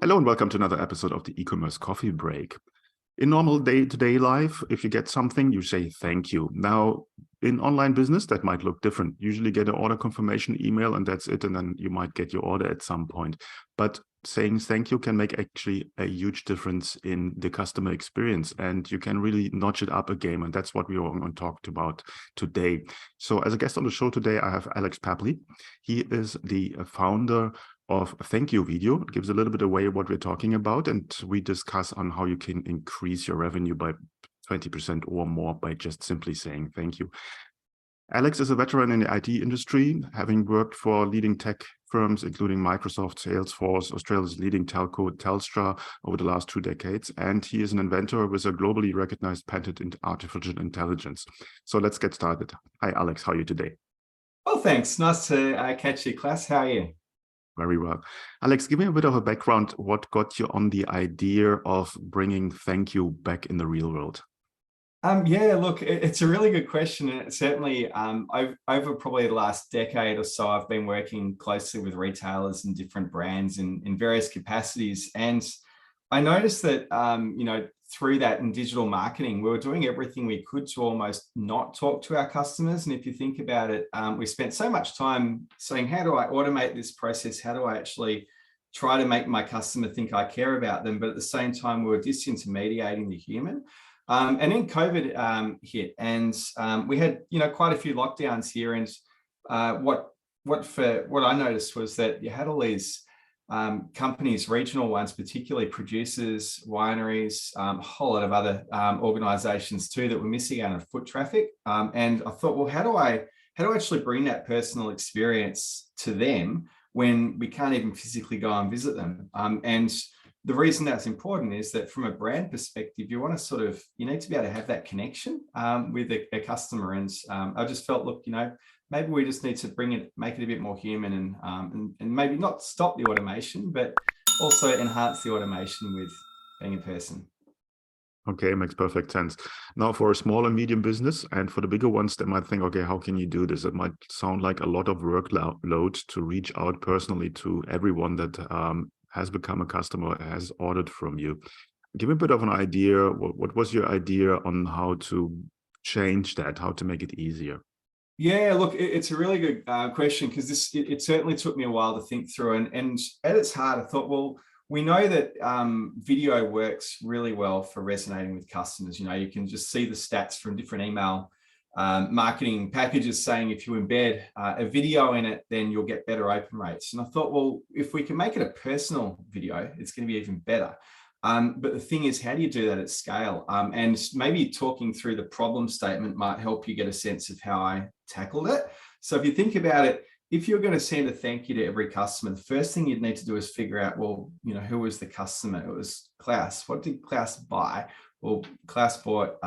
Hello and welcome to another episode of the Ecommerce Coffee Break. In normal day-to-day life, if you get something, you say thank you. Now, in online business, that might look different. Usually get an order confirmation email and that's it, and then you might get your order at some point. But saying thank you can make actually a huge difference in the customer experience, and you can really notch it up a game, and that's what we are going to talk about today. So as a guest on the show today, I have Alex Papli. He is the founder of a thank you video. It gives a little bit away what we're talking about, and we discuss on how you can increase your revenue by 20% or more by just simply saying thank you. Alex is a veteran in the IT industry, having worked for leading tech firms, including Microsoft, Salesforce, Australia's leading telco, Telstra, over the last 2 decades. And he is an inventor with a globally recognized patent in artificial intelligence. So let's get started. Hi, Alex. How are you today? Well, thanks. Nice to catch you, Klaus. How are you? Very well. Alex, give me a bit of a background. What got you on the idea of bringing thank you back in the real world? Yeah, look, it's a really good question. And certainly over probably the last decade or so, I've been working closely with retailers and different brands in various capacities. And I noticed that, through that in digital marketing, we were doing everything we could to almost not talk to our customers. And if you think about it, we spent so much time saying, how do I automate this process? How do I actually try to make my customer think I care about them? But at the same time, we were disintermediating the human. And then COVID hit, and we had, quite a few lockdowns here. And what I noticed was that you had all these companies, regional ones, particularly producers, wineries, a whole lot of other organizations too that were missing out on foot traffic. And I thought, well, how do I actually bring that personal experience to them when we can't even physically go and visit them? And the reason that's important is that from a brand perspective, you need to be able to have that connection with a customer. And I just felt, look, maybe we just need to make it a bit more human and maybe not stop the automation, but also enhance the automation with being in person. Okay, makes perfect sense. Now, for a small and medium business, and for the bigger ones, they might think, okay, how can you do this? It might sound like a lot of workload to reach out personally to everyone that has become a customer, has ordered from you. Give me a bit of an idea. What was your idea on how to change that, how to make it easier? Yeah, look, it's a really good question, because it certainly took me a while to think through. And at its heart, I thought, well, we know that video works really well for resonating with customers. You can just see the stats from different email marketing packages saying if you embed a video in it, then you'll get better open rates. And I thought, well, if we can make it a personal video, it's going to be even better. But the thing is, how do you do that at scale? And maybe talking through the problem statement might help you get a sense of how I tackled it. So if you think about it, if you're going to send a thank you to every customer, the first thing you'd need to do is figure out, well, who was the customer? It was Klaus. What did Klaus buy? Well, Klaus bought,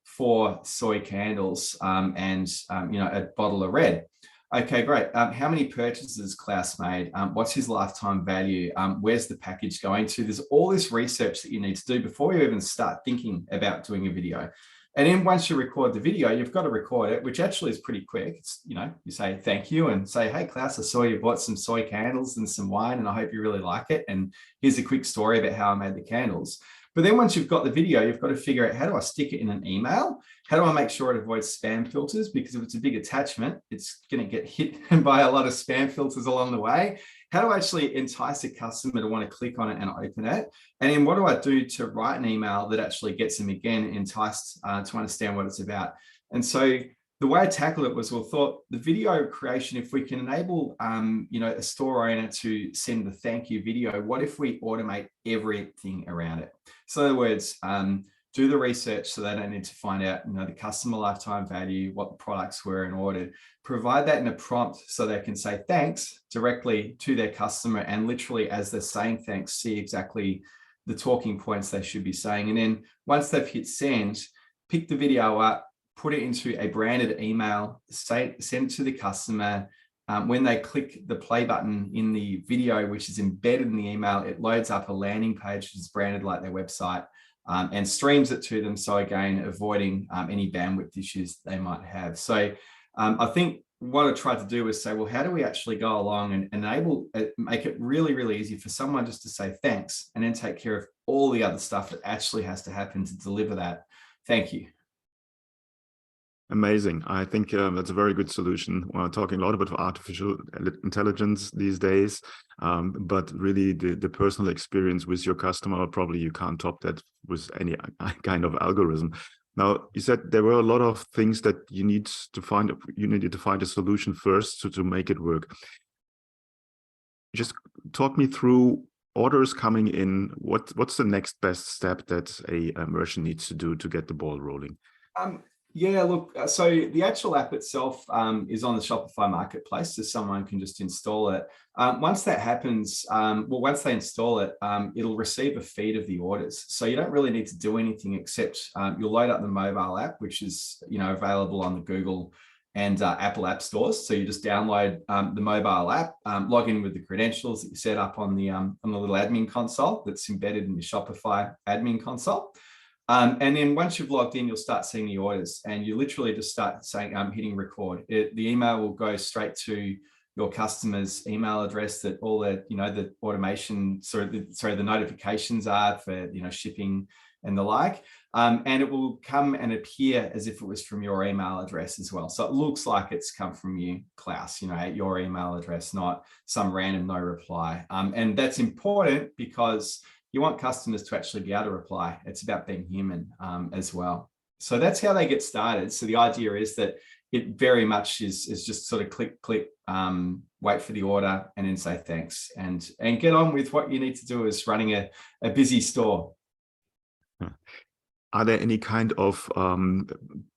4 soy candles and, a bottle of red. Okay, great. How many purchases Klaus made? What's his lifetime value? Where's the package going to? There's all this research that you need to do before you even start thinking about doing a video. And then once you record the video, you've got to record it, which actually is pretty quick. It's, you say thank you and say, hey, Klaus, I saw you bought some soy candles and some wine, and I hope you really like it. And here's a quick story about how I made the candles. But then once you've got the video, you've got to figure out, how do I stick it in an email? How do I make sure it avoids spam filters? Because if it's a big attachment, it's going to get hit by a lot of spam filters along the way. How do I actually entice a customer to want to click on it and open it? And then what do I do to write an email that actually gets them, again, enticed to understand what it's about? And so the way I tackled it was, thought the video creation, if we can enable, a store owner to send the thank you video, what if we automate everything around it? So in other words, do the research so they don't need to find out, the customer lifetime value, what the products were and ordered. Provide that in a prompt so they can say thanks directly to their customer, and literally as they're saying thanks, see exactly the talking points they should be saying. And then once they've hit send, pick the video up, put it into a branded email, send it to the customer. When they click the play button in the video, which is embedded in the email, it loads up a landing page which is branded like their website, and streams it to them. So again, avoiding any bandwidth issues they might have. So I think what I tried to do was say, well, how do we actually go along and make it really, really easy for someone just to say thanks and then take care of all the other stuff that actually has to happen to deliver that thank you. Amazing. I think that's a very good solution. We're talking a lot about artificial intelligence these days, but really the personal experience with your customer, probably you can't top that with any kind of algorithm. Now, you said there were a lot of things that you needed to find a solution first to make it work. Just talk me through orders coming in. What's the next best step that a merchant needs to do to get the ball rolling? Yeah, look, so the actual app itself is on the Shopify marketplace, so someone can just install it. Once that happens, once they install it, it'll receive a feed of the orders. So you don't really need to do anything except you'll load up the mobile app, which is available on the Google and Apple app stores. So you just download the mobile app, log in with the credentials that you set up on the little admin console that's embedded in the Shopify admin console. And then once you've logged in, you'll start seeing the orders, and you literally just start saying, hitting record. The email will go straight to your customer's email address that all the, the automation, the notifications are for, shipping and the like. And it will come and appear as if it was from your email address as well. So it looks like it's come from you, Klaus, at your email address, not some random no reply. And that's important because you want customers to actually be able to reply. It's about being human as well. So that's how they get started. So the idea is that it very much is just sort of click, wait for the order, and then say thanks, and get on with what you need to do as running a busy store. Are there any kind of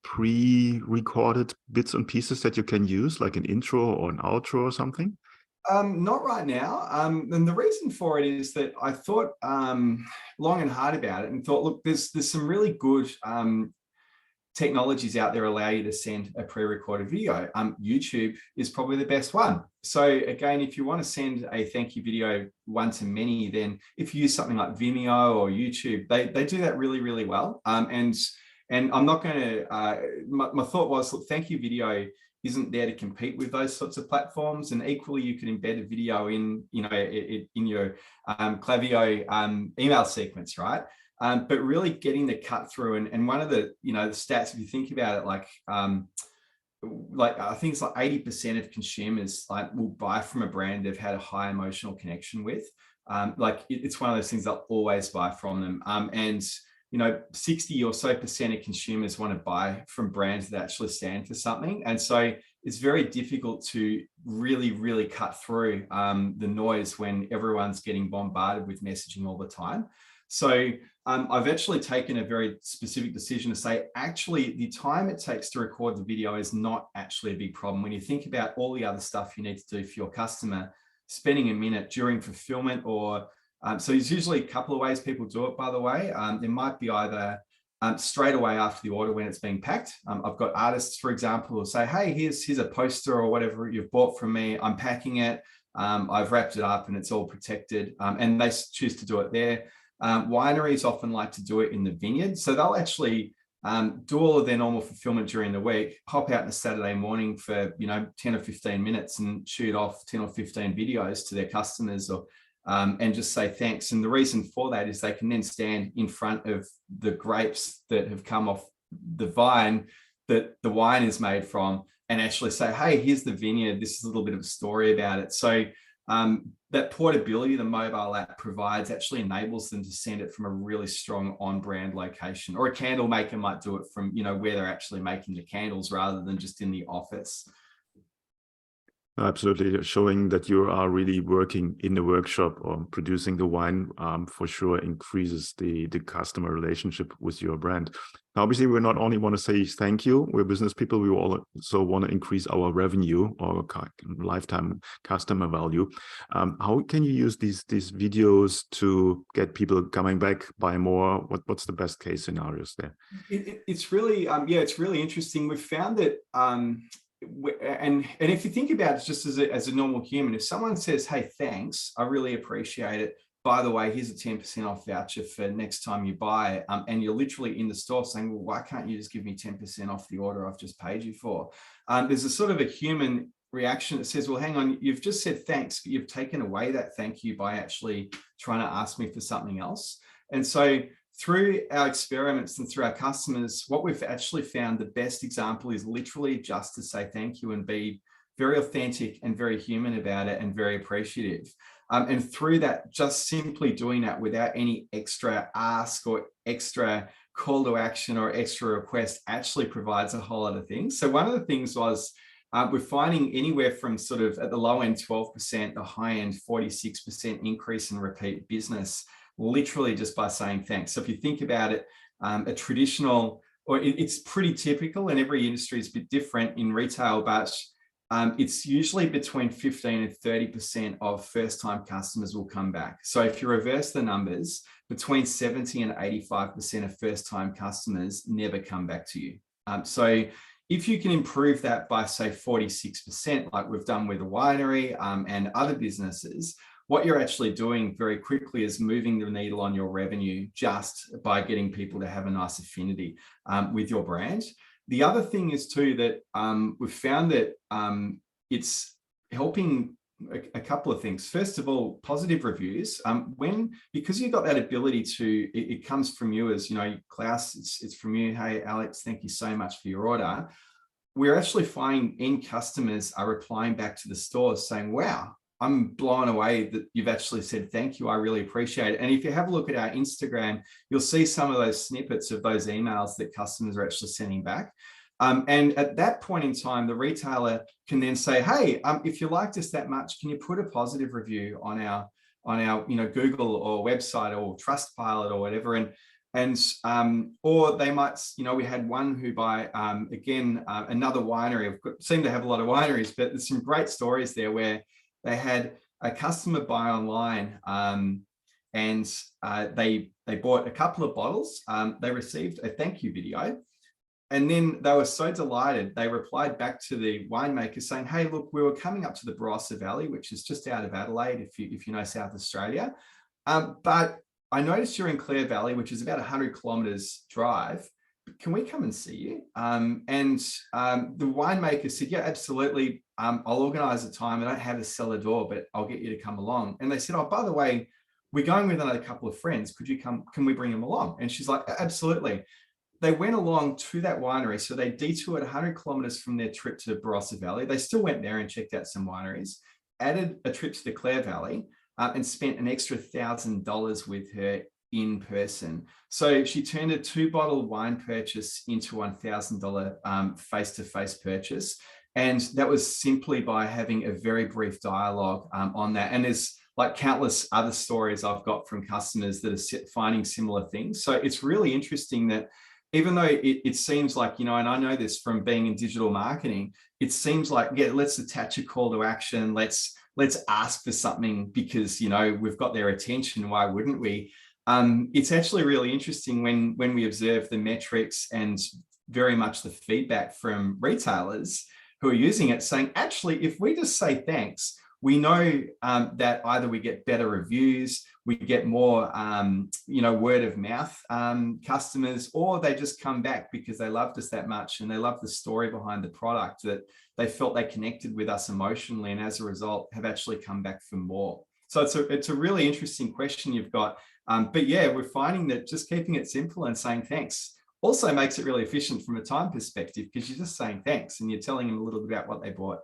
pre-recorded bits and pieces that you can use, like an intro or an outro or something? Not right now. And the reason for it is that I thought long and hard about it and thought, look, there's some really good technologies out there allow you to send a pre-recorded video. YouTube is probably the best one. So again, if you want to send a thank you video one to many, then if you use something like Vimeo or YouTube, they do that really, really well. And I'm not going to, my thought was, look, thank you video isn't there to compete with those sorts of platforms. And equally, you can embed a video in, in your Klaviyo email sequence, right? But really getting the cut through, and one of the, the stats, if you think about it, like I think it's like 80% of consumers will buy from a brand they've had a high emotional connection with. It's one of those things they'll always buy from them. And 60 or so % of consumers want to buy from brands that actually stand for something. And so it's very difficult to really, really cut through the noise when everyone's getting bombarded with messaging all the time. So I've actually taken a very specific decision to say, actually, the time it takes to record the video is not actually a big problem. When you think about all the other stuff you need to do for your customer, spending a minute during fulfillment or so there's usually a couple of ways people do it, by the way. There might be either straight away after the order when it's being packed. I've got artists, for example, who say, hey, here's a poster or whatever you've bought from me. I'm packing it. I've wrapped it up and it's all protected. And they choose to do it there. Wineries often like to do it in the vineyard. So they'll actually do all of their normal fulfillment during the week, hop out on a Saturday morning for 10 or 15 minutes and shoot off 10 or 15 videos to their customers and just say thanks. And the reason for that is they can then stand in front of the grapes that have come off the vine that the wine is made from and actually say, hey, here's the vineyard. This is a little bit of a story about it. So that portability the mobile app provides actually enables them to send it from a really strong on-brand location, or a candle maker might do it from, where they're actually making the candles rather than just in the office. Absolutely, showing that you are really working in the workshop or producing the wine for sure increases the customer relationship with your brand. Now, obviously, we not only want to say thank you, we're business people, we also want to increase our revenue or lifetime customer value. How can you use these videos to get people coming back, buy more? What's the best case scenarios there? It's really, it's really interesting. We've found that and if you think about it just as a normal human, if someone says, hey, thanks, I really appreciate it, by the way, here's a 10% off voucher for next time you buy. And you're literally in the store saying, well, why can't you just give me 10% off the order I've just paid you for? There's a sort of a human reaction that says, well, hang on, you've just said thanks, but you've taken away that thank you by actually trying to ask me for something else. And so through our experiments and through our customers, what we've actually found, the best example is literally just to say thank you and be very authentic and very human about it and very appreciative. And through that, just simply doing that without any extra ask or extra call to action or extra request actually provides a whole lot of things. So one of the things was, we're finding anywhere from sort of at the low end 12%, the high end 46% increase in repeat business, literally just by saying thanks. So if you think about it, a traditional, or it's pretty typical, and every industry is a bit different in retail, but it's usually between 15 and 30% of first-time customers will come back. So if you reverse the numbers, between 70 and 85% of first-time customers never come back to you. So if you can improve that by, say, 46%, like we've done with a winery and other businesses, what you're actually doing very quickly is moving the needle on your revenue just by getting people to have a nice affinity with your brand. The other thing is too that we've found that it's helping a couple of things. First of all, positive reviews. Because you've got that ability to, it comes from you as, Klaus, it's from you. Hey, Alex, thank you so much for your order. We're actually finding end customers are replying back to the stores saying, wow, I'm blown away that you've actually said thank you. I really appreciate it. And if you have a look at our Instagram, you'll see some of those snippets of those emails that customers are actually sending back. And at that point in time, the retailer can then say, hey, if you liked us that much, can you put a positive review on our Google or website or Trustpilot or whatever? And or they might, we had one who by, another winery, seem to have a lot of wineries, but there's some great stories there where they had a customer buy online and they bought a couple of bottles. They received a thank you video. And then they were so delighted, they replied back to the winemaker saying, hey, look, we were coming up to the Barossa Valley, which is just out of Adelaide, if you know South Australia. But I noticed you're in Clare Valley, which is about 100 kilometers drive. Can we come and see you? And the winemaker said, yeah, absolutely. I'll organize a time. I don't have a cellar door, but I'll get you to come along. And they said, oh, by the way, we're going with another couple of friends. Could you come? Can we bring them along? And she's like, absolutely. They went along to that winery. So they detoured 100 kilometers from their trip to Barossa Valley. They still went there and checked out some wineries, added a trip to the Clare Valley, and spent an extra $1,000 with her in person. So she turned a 2-bottle wine purchase into a $1,000 face-to-face purchase. And that was simply by having a very brief dialogue on that. And there's like countless other stories I've got from customers that are finding similar things. So it's really interesting that even though it seems like, and I know this from being in digital marketing, it seems like, yeah, let's attach a call to action. Let's ask for something because, we've got their attention. Why wouldn't we? It's actually really interesting when we observe the metrics and very much the feedback from retailers who are using it, saying, actually, if we just say thanks, we know that either we get better reviews, we get more, word of mouth customers, or they just come back because they loved us that much and they love the story behind the product, that they felt they connected with us emotionally, and as a result have actually come back for more. So it's a really interesting question you've got. But yeah, we're finding that just keeping it simple and saying thanks also makes it really efficient from a time perspective, because you're just saying thanks and you're telling them a little bit about what they bought.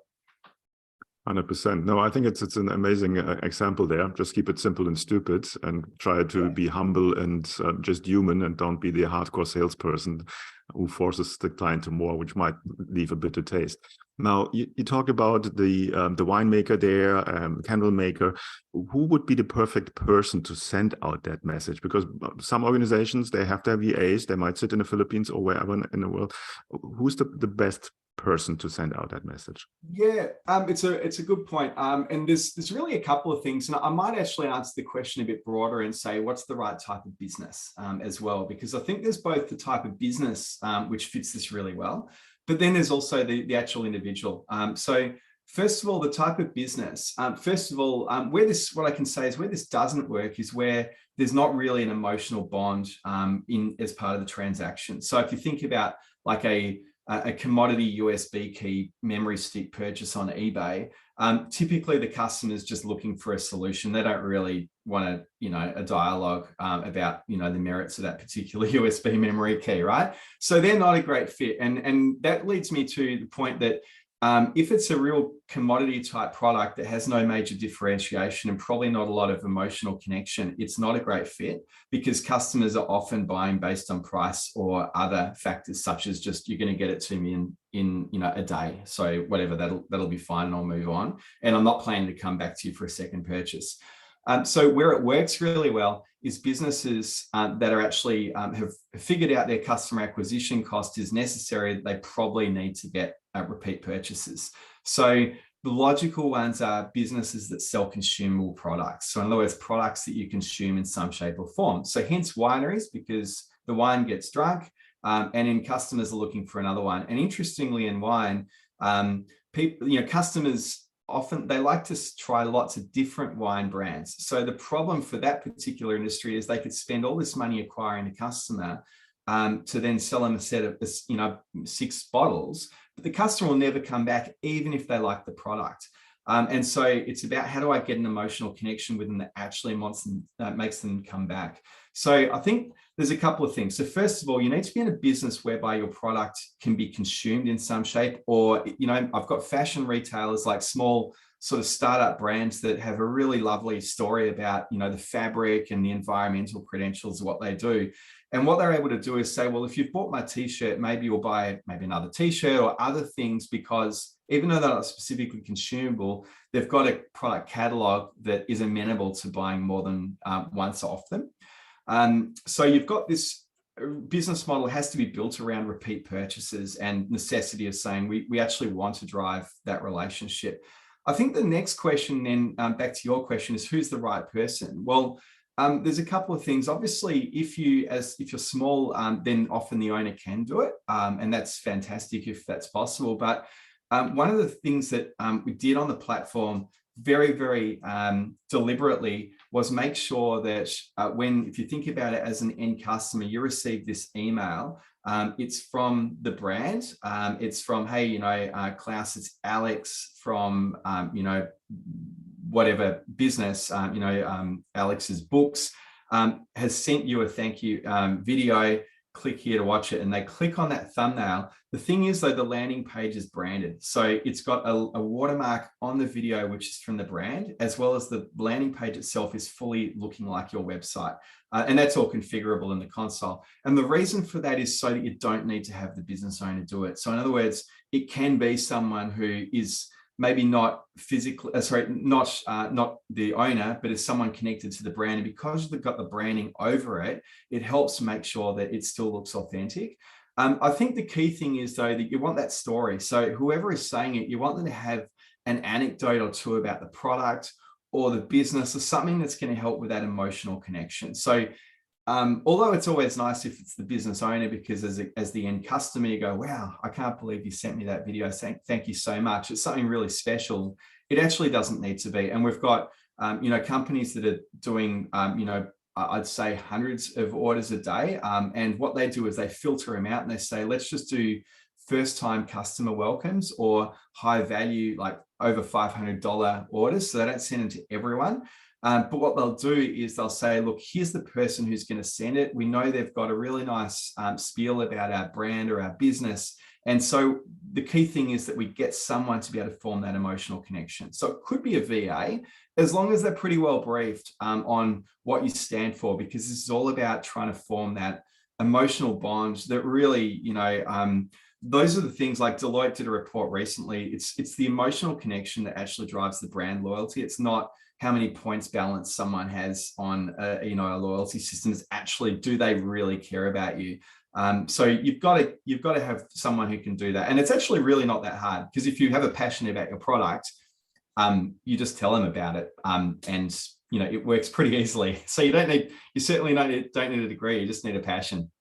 100%. No, I think it's an amazing example there. Just keep it simple and stupid, and try to be humble and just human, and don't be the hardcore salesperson who forces the client to more, which might leave a bitter taste. Now, you talk about the winemaker there, candle maker. Who would be the perfect person to send out that message? Because some organizations, they have to have VAs. They might sit in the Philippines or wherever in the world. Who's the best person to send out that message? Yeah, it's a good point. And there's really a couple of things. And I might actually answer the question a bit broader and say, what's the right type of business as well? Because I think there's both the type of business which fits this really well, but then there's also the actual individual. So First of all, the type of business. First of all, what I can say is where this doesn't work is where there's not really an emotional bond as part of the transaction. So if you think about like a commodity USB key memory stick purchase on eBay, typically the customer's just looking for a solution. They don't really want a dialogue about the merits of that particular USB memory key, right? So they're not a great fit, and that leads me to the point that if it's a real commodity type product that has no major differentiation and probably not a lot of emotional connection, it's not a great fit, because customers are often buying based on price or other factors, such as just, you're going to get it to me in a day. So whatever, that'll be fine and I'll move on. And I'm not planning to come back to you for a second purchase. So where it works really well is businesses that are actually have figured out their customer acquisition cost is necessary. They probably need to get repeat purchases. So the logical ones are businesses that sell consumable products. So in other words, products that you consume in some shape or form. So hence wineries, because the wine gets drunk, and then customers are looking for another one. And interestingly, in wine, customers often, they like to try lots of different wine brands. So the problem for that particular industry is they could spend all this money acquiring a customer to then sell them a set of 6 bottles, but the customer will never come back, even if they like the product. And so it's about, how do I get an emotional connection with them that actually makes them come back? So I think there's a couple of things. So first of all, you need to be in a business whereby your product can be consumed in some shape, or, I've got fashion retailers, like small sort of startup brands that have a really lovely story about, the fabric and the environmental credentials of what they do. And what they're able to do is say, well, if you've bought my t-shirt, maybe you'll buy another t-shirt or other things, because even though they're not specifically consumable, they've got a product catalog that is amenable to buying more than once off them. So you've got this business model has to be built around repeat purchases and necessity of saying we actually want to drive that relationship. I think the next question then, back to your question, is who's the right person? Well, there's a couple of things. Obviously, if you're small, then often the owner can do it, and that's fantastic if that's possible. But one of the things that we did on the platform very, very deliberately was make sure that if you think about it as an end customer, you receive this email. It's from the brand. It's from, hey, Klaus, it's Alex from, whatever business, Alex's books, has sent you a thank you video. Click here to watch it, and they click on that thumbnail. The thing is, though, the landing page is branded, so it's got a watermark on the video which is from the brand, as well as the landing page itself is fully looking like your website, and that's all configurable in the console. And the reason for that is so that you don't need to have the business owner do it. So in other words, it can be someone who is maybe not physically, not the owner, but is someone connected to the brand. And because they've got the branding over it, it helps make sure that it still looks authentic. I think the key thing is, though, that you want that story. So whoever is saying it, you want them to have an anecdote or two about the product or the business, or something that's going to help with that emotional connection. So although it's always nice if it's the business owner, because as the end customer, you go, wow, I can't believe you sent me that video. Thank you so much. It's something really special. It actually doesn't need to be. And we've got, companies that are doing, I'd say hundreds of orders a day. And what they do is they filter them out and they say, let's just do first-time customer welcomes or high value, like over $500 orders. So they don't send them to everyone. But what they'll do is they'll say, look, here's the person who's going to send it. We know they've got a really nice spiel about our brand or our business. And so the key thing is that we get someone to be able to form that emotional connection. So it could be a VA, as long as they're pretty well briefed on what you stand for, because this is all about trying to form that emotional bond that really, those are the things. Like Deloitte did a report recently. It's the emotional connection that actually drives the brand loyalty. It's not how many points balance someone has on a loyalty system. It's actually, do they really care about you? So you've got to have someone who can do that. And it's actually really not that hard, because if you have a passion about your product, you just tell them about it. And it works pretty easily. So you certainly don't need a degree. You just need a passion.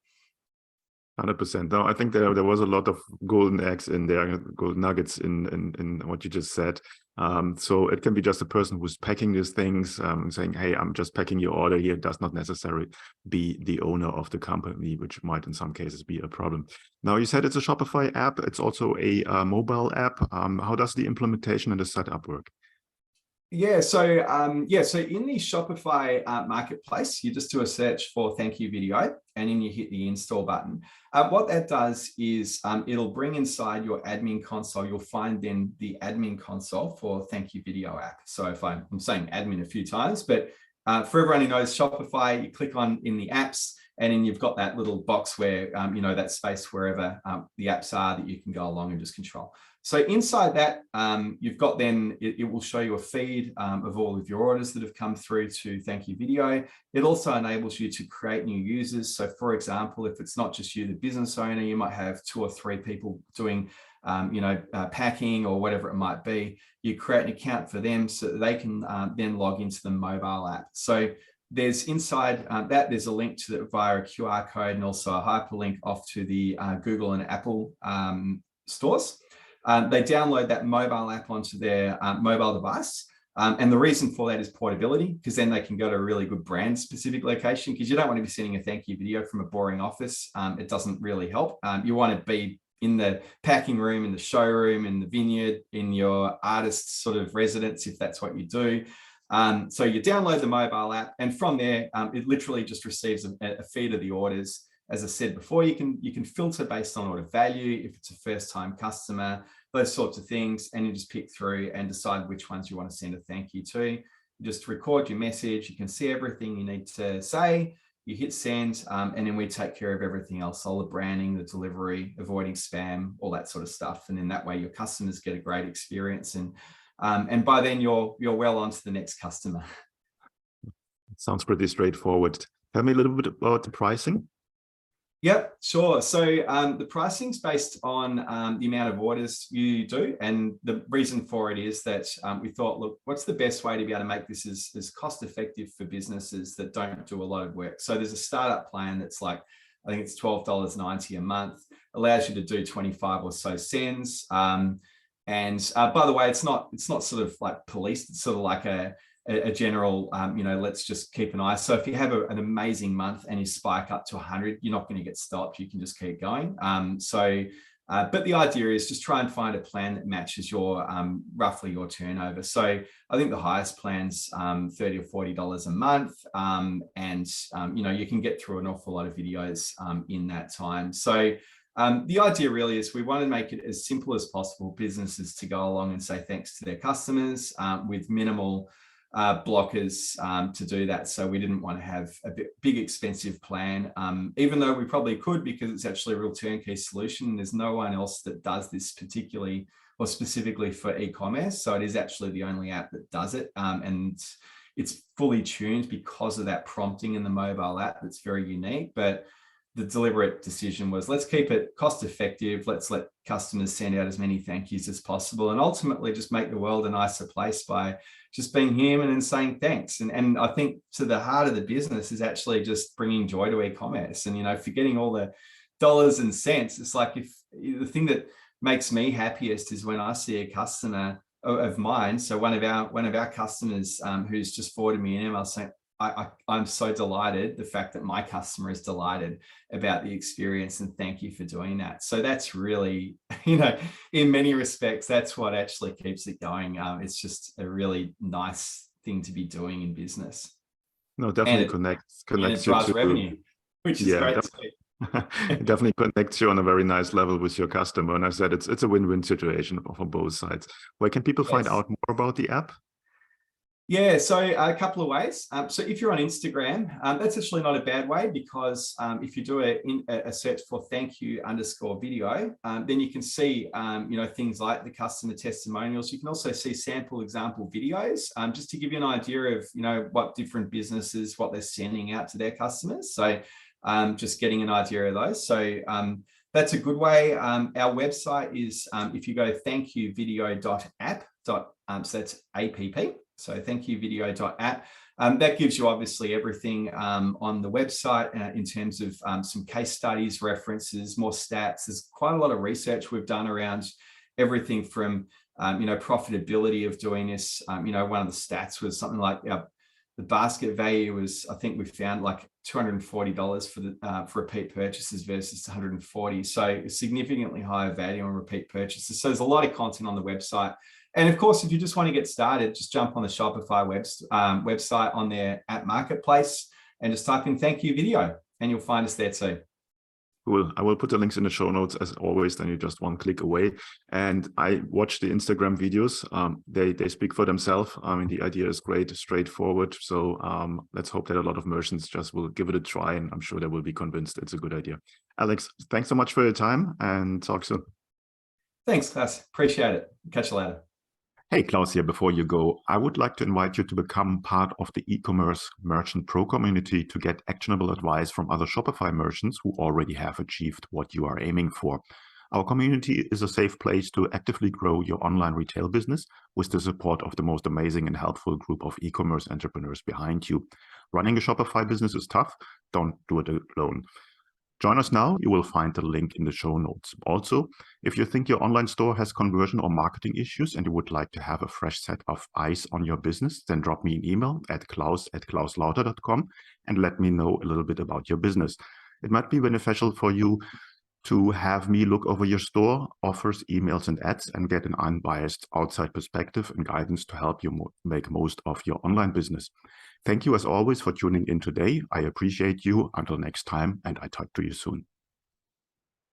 100%. No, I think there was a lot of golden eggs in there, golden nuggets in what you just said. So it can be just a person who's packing these things, saying, "Hey, I'm just packing your order here." It does not necessarily be the owner of the company, which might in some cases be a problem. Now, you said it's a Shopify app. It's also a mobile app. How does the implementation and the setup work? So in the Shopify marketplace, you just do a search for Thank You Video, and then you hit the install button. What that does is it'll bring inside your admin console. You'll find then the admin console for Thank You Video app. So if I'm saying admin a few times, but for everyone who knows Shopify, you click on in the apps, and then you've got that little box where, that space wherever the apps are that you can go along and just control. So inside that, you've got then, it will show you a feed of all of your orders that have come through to Thank You Video. It also enables you to create new users. So for example, if it's not just you, the business owner, you might have 2 or 3 people doing, packing or whatever it might be. You create an account for them so that they can then log into the mobile app. So there's inside that, there's a link to that via a QR code and also a hyperlink off to the Google and Apple stores. They download that mobile app onto their mobile device. And the reason for that is portability, because then they can go to a really good brand specific location, because you don't want to be sending a thank you video from a boring office. It doesn't really help. You want to be in the packing room, in the showroom, in the vineyard, in your artist's sort of residence, if that's what you do. So you download the mobile app, and from there, it literally just receives a feed of the orders. As I said before, you can filter based on order value, if it's a first-time customer, those sorts of things, and you just pick through and decide which ones you want to send a thank you to. You just record your message. You can see everything you need to say. You hit send, and then we take care of everything else, all the branding, the delivery, avoiding spam, all that sort of stuff. And then that way your customers get a great experience, and by then you're well on to the next customer. Sounds pretty straightforward. Tell me a little bit about the pricing. Yep, sure. So the pricing's based on the amount of orders you do. And the reason for it is that we thought, look, what's the best way to be able to make this as cost effective for businesses that don't do a lot of work? So there's a startup plan that's like, I think it's $12.90 a month, allows you to do 25 or so sends. And by the way, it's not sort of like policed. It's sort of like a general, let's just keep an eye. So if you have an amazing month and you spike up to 100, you're not going to get stopped. You can just keep going. But the idea is just try and find a plan that matches your roughly your turnover. So I think the highest plan's $30 or $40 a month, and you can get through an awful lot of videos in that time. So the idea really is we want to make it as simple as possible, businesses to go along and say thanks to their customers with minimal blockers to do that. So we didn't want to have a big expensive plan, even though we probably could, because it's actually a real turnkey solution. There's no one else that does this particularly or specifically for e-commerce. So it is actually the only app that does it. And it's fully tuned because of that prompting in the mobile app that's very unique. But the deliberate decision was, let's keep it cost effective. Let's let customers send out as many thank yous as possible, and ultimately just make the world a nicer place by just being human and saying thanks. And I think to the heart of the business is actually just bringing joy to e-commerce, and, forgetting all the dollars and cents. It's like, if the thing that makes me happiest is when I see a customer of mine. So one of our customers who's just forwarded me an email saying, I'm so delighted, the fact that my customer is delighted about the experience, and thank you for doing that. So that's really, in many respects, that's what actually keeps it going. It's just a really nice thing to be doing in business. No, definitely connects it drives revenue, which is great. It definitely connects you on a very nice level with your customer. And I said it's a win-win situation for both sides. Where can people find out more about the app? Yeah, so a couple of ways. So if you're on Instagram, that's actually not a bad way, because if you do a search for thank_you_video, then you can see, things like the customer testimonials. You can also see sample example videos, just to give you an idea of, what different businesses, what they're sending out to their customers. So just getting an idea of those. So that's a good way. Our website is, if you go thankyouvideo.app, so that's app. So thankyouvideo.app. That gives you obviously everything on the website in terms of some case studies, references, more stats. There's quite a lot of research we've done around everything from profitability of doing this. One of the stats was something like the basket value was, I think we found like $240 for repeat purchases versus $140. So significantly higher value on repeat purchases. So there's a lot of content on the website. And of course, if you just want to get started, just jump on the Shopify website on their app marketplace and just type in "thank you video" and you'll find us there too. Cool. I will put the links in the show notes as always, then you're just one click away. And I watched the Instagram videos. They speak for themselves. I mean, the idea is great, straightforward. So let's hope that a lot of merchants just will give it a try, and I'm sure they will be convinced it's a good idea. Alex, thanks so much for your time, and talk soon. Thanks, Klaus. Appreciate it. Catch you later. Hey, Klaus here. Before you go, I would like to invite you to become part of the e-commerce merchant pro community to get actionable advice from other Shopify merchants who already have achieved what you are aiming for. Our community is a safe place to actively grow your online retail business with the support of the most amazing and helpful group of e-commerce entrepreneurs behind you. Running a Shopify business is tough. Don't do it alone. Join us now. You will find the link in the show notes. Also, if you think your online store has conversion or marketing issues and you would like to have a fresh set of eyes on your business, then drop me an email at klaus@klauslauter.com and let me know a little bit about your business. It might be beneficial for you to have me look over your store, offers, emails, and ads and get an unbiased outside perspective and guidance to help you make most of your online business. Thank you as always for tuning in today. I appreciate you. Until next time, and I talk to you soon.